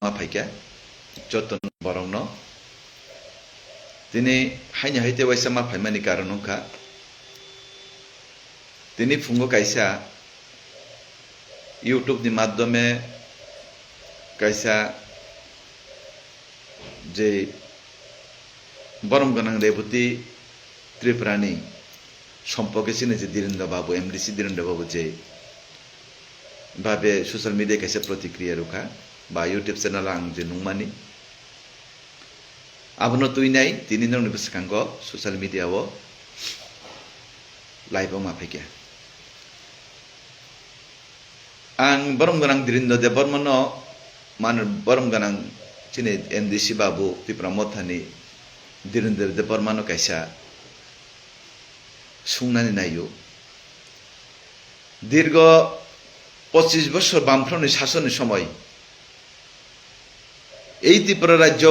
Mapaika, Joton Borongno. Tini hanya haite waisa mapai mani karanungka. Tini fungo kaisa YouTube di maddome kaisa je Borong ganang deputi Triprani সম্পর্কে চিনে যে দীরেন্দ্র বাবু MDC দীরেন্দ্র বাবু যে ভাবে social media কাছে প্রতিক্রিয়া রুখা বা ইউটিউব চ্যানেল আং যে নুমানি আবনো তুই নাই তিনি নং নিবসকাঙ্গ সোশ্যাল মিডিয়াও লাইভ মাফাইকে আং বরম গানাং দীরেন্দ্র দে বর্মনো মান বরম গানাং চিনে এমডিসি বাবু ত্রিপুরা মথানি দীরেন্দ্র দে বর্মানো কাইসা সুংনানি নাইও দীর্ঘ 25 বছর বামফ্রন্টের শাসনের সময় এই ত্রিপুরা রাজ্য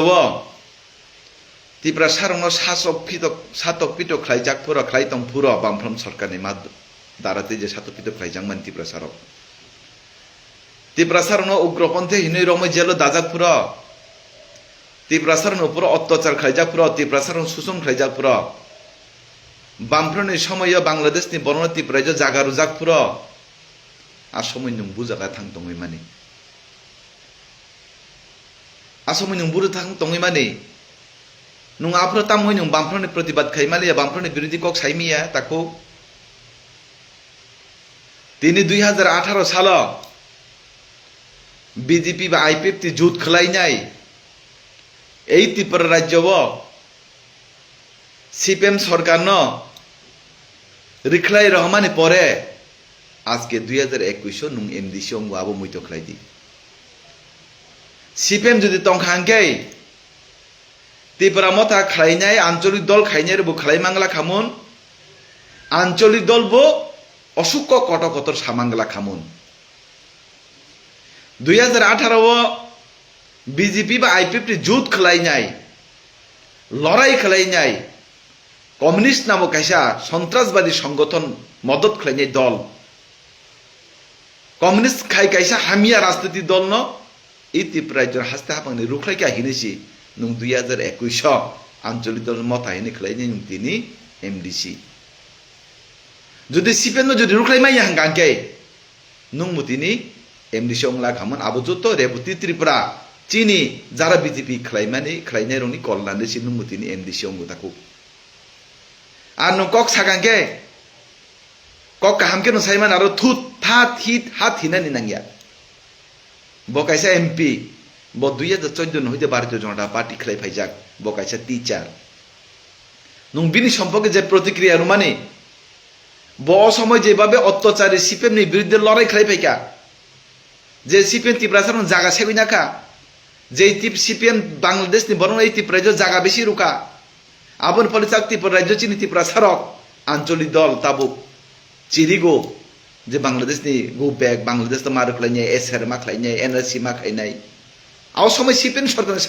ত্রিপুরা সারণ সাতক পিটক খাইজাকপুর খাইতংপুর বামফ্রম সরকারনি দ্বারাতে যে সাতক পিটক খাইজাকমান ত্রিপুরা সারক ত্রিপুরা সারণ উগ্রপন্থী হিনই রমই জেল দাজাকপুর ত্রিপুরা সারণ উপর অত্যাচার খাইজাকপুর ত্রিপুরা সারণ শোষণ খাইজাকপুর বামফ্রন্টের সময় বাংলাদেশনি বর্ণ ত্রিপুরা জাগা রুজাকপুর আসময় নং বুজাকা থাং তঙই মানি আসময় নং বুরু থাং তঙই মানি নং আফ্র তামই নং বামফ্রন্টের প্রতিবাদ খাইমালিয়া বামফ্রন্টের বিরোধী কক সাইমিয়া তাকো তিনি 2018 সাল বিজেপি বা আইপিএফ জুত খেলাইনাই এই ত্রিপুরা রাজ্য সিপিএম সরকার রিখলাই রহমানে পরে আজকে 2021 নুং এমডিসি অঙ্গ আবো মুইত খেলাই দি সিপিএম যদি তংখাঙ্গে ত্রিপুরা মথা খাইনাই আঞ্চলিক দল খাইনাই বো খালাই মাংলা খামুন আঞ্চলিক দল বো অসুখ কটকতর সামাংলা খামুন 2018 বিজেপি বা আইপিএফ যুদ্ধ খেলাইনাই লড়াই খেলাইনাই কমিউনিস্ট নামক কাইসা সন্ত্রাসবাদী সংগঠন মদত খেলাইনাই দল কমিউনিস্ট খাই কাইসা হামিয়া রাজনীতি দল ন এই ত্রিপুরা রাজ্যের হাসতে হাপাংনি রুখলাইকা হিনেছি নং 2021 আঞ্চলিক দল মতা হিনে খেলাইনাই নং তিনি এমডিসি যদি সিপিএম যদি রুখলাই মাই হাঙ্গাঙ্কে নং মুতিনি এমডিসি অংলা খামন আবো যত রেবতী ত্রিপুরা চিনি যারা বিজেপি খেলাইমানি খেলাইনাই রনি কল্যাণে নং মুতিনি এমডিসি অঙ্গ তাকু আর নং কক সাগাঙ্কে কক কাহামকে নো সাইমান আরো থুত থাত হিত হাত হিনানি নাঙ্গিয়া বকাইসা এমপি ব 2014 হইতে 12 জনটা পার্টি খেলাই ফাইজাক বকাইসা টিচার নং বিনি সম্পর্কে যে প্রতিক্রিয়া রুমানি ব সময় যেভাবে অত্যাচারী সিপিএম নি বিরুদ্ধে লড়াই খেলাই ফাইকা যে সিপিএম ত্রিপুরা সারণ জায়গা সেগুই নাকা যে সিপিএম বাংলাদেশ নি বরং এই ত্রিপুরা জায়গা বেশি রুকা আবন ফলে চাক ত্রিপুরা রাজ্য চিনি ত্রিপুরা সারক আঞ্চলিক দল তাবুক চিরিগো যে বাংলাদেশ নি গো ব্যাগ বাংলাদেশ তো মারুক লাইনাই এসআর মাখ লাইনাই এনআরসি মাখ লাইনাই আও সময় সিপিএম সরকারের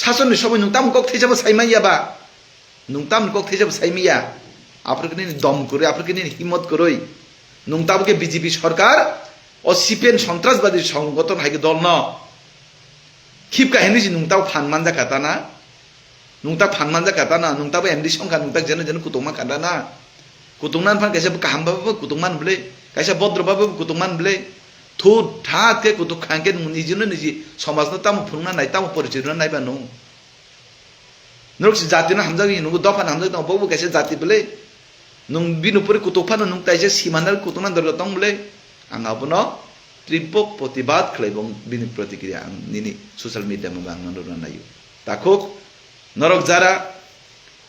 শাসনের সময় নুতাম কক থেজাবো সাইমাইয়াবা নুতাম কক থেজাবো সাইমিয়া আপনাকে নিয়ে দম করে আপনাকে নিয়ে হিম্মত করই নুতামকে বিজেপি সরকার ও সিপিএম সন্ত্রাসবাদী সংগঠন হাইকে দল ন খিপকা হেনিছি নুতাও ফানমানজা কাতানা নুতা ফানমানজা কাতানা নুতাবো এমডি সংখ্যা নুতা যেন যেন কুতুমা কাটানা কুতুংনান ফান কাইসা কাহাম বাবু কুতুংমান বলে কাইসা ভদ্র বাবু কুতুংমান বলে থু ঠাত কে কুতুক খাঙ্কে নিজেনো নিজে সমাজ তাম ফুংনা নাই তাম পরিচয় নাইবা নো নরক জাতি না হামজাগি নুগু দফান হামজাগি নো বাবু কাইসা জাতি বলে নুং বিনুপুরে কুতুকফান নুং তাইসা সীমানার কুতুংনান দরগা তং বলে আং আবনো তীব্র প্রতিবাদ খাইবং বিনি প্রতিক্রিয়া আং নিনি সোশ্যাল মিডিয়া মঙ্গ আং নরনা নাইও তাকুক নরক যারা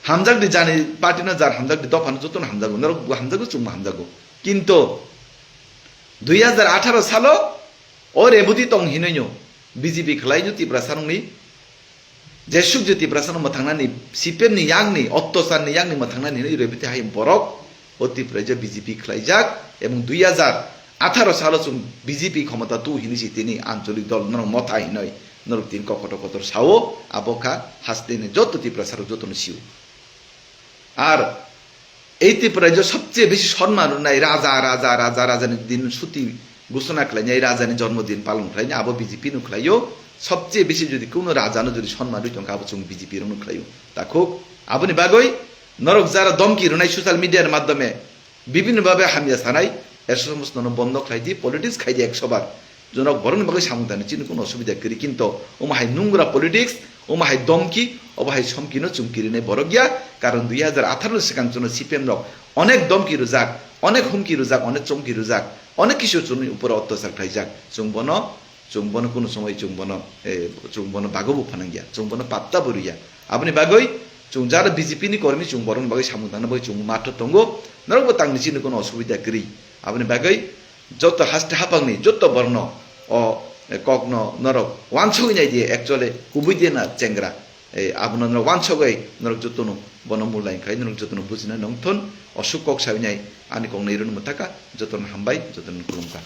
হামজাগদি জানি পার্টি না যার হামজাগদি দফান যতন হামজাগো নরক হামজাগো চুম্মা হামজাগো কিন্তু 2018 সাল ও রেবুতি তং হিনইনো বিজেপি খেলাইনো ত্রিপুরা সারংনি যেসুক যে ত্রিপুরা সারং মথাংনানি সিপিএম নি ইয়াংনি অত্যাচারনি ইয়াংনি মথাংনানি রেবুতি হাইম বরক ও ত্রিপুরা যে বিজেপি খেলাইজাক এবং 2018 সাল চুম বিজেপি ক্ষমতা তু হিনিছি তিনি আঞ্চলিক দল নরক মথা হিনই নরক তিন ককট কতর সাও আবকা হাসতেনে যত ত্রিপুরা সারক যত সিউ আর এই ত্রিপুরা যে সবচেয়ে বেশি সম্মান নাই রাজা রাজা রাজা রাজানি দিন ছুটি ঘোষণা খাইনি এই রাজানি জন্মদিন পালন খাইনি আবো বিজেপি নুখলাইও সবচেয়ে বেশি যদি কোনো রাজানো যদি সম্মান হইতো আবু চুং বিজেপি রং খাইও তা খুব আপনি বাগই নরক যারা দমকি রুনাই সোশ্যাল মিডিয়ার মাধ্যমে বিভিন্নভাবে হামিয়া সানাই এর সমস্ত বন্ধ খাই দিয়ে পলিটিক্স খাই দিয়ে 100 বার জনক বরং বাগৈ সামুদানে চিনি কোনো অসুবিধা করি কিন্তু ও মাহাই নোংরা পলিটিক্স ও মাহাই দমকি ও মাহাই সমকিনো চুমকিরিনে বড় গিয়া কারণ 2018 সেখান জন্য সিপিএম রক অনেক দমকি রুজাক অনেক হুমকি রুজাক অনেক চমকি রুজাক অনেক কিছু উপরে অত্যাচার খাই যাক চুম্বন কোনো সময় চুম্বন বাগবো ফানাঙ্গিয়া চুম্বন পাত্তা বরিয়া আপনি বাগৈ চুং যারা বিজেপি নি কর্মী চুং বরং বাগৈ সামুদানে বাগৈ চুং মাত্র তঙ্গো নরকবো তাংনি চিনি কোনো অসুবিধা করি আপনি বাগৈ যত হাসতে হাপাংনি যত বর্ণ ও কগ্ন নরক ওয়ানছগই নাই দিয়ে একচুয়ালি কুবুই দিয়ে না চেংরা এই আপনার নরক ওয়ানছগই নরক যতনো বনমূল্যায়ন খাই নরক যতনো বুঝিনা নংথন অসুখ কক সাবিনাই আনি কংনাই রুন মতাকা যতন হামবাই যতন খুলুমকা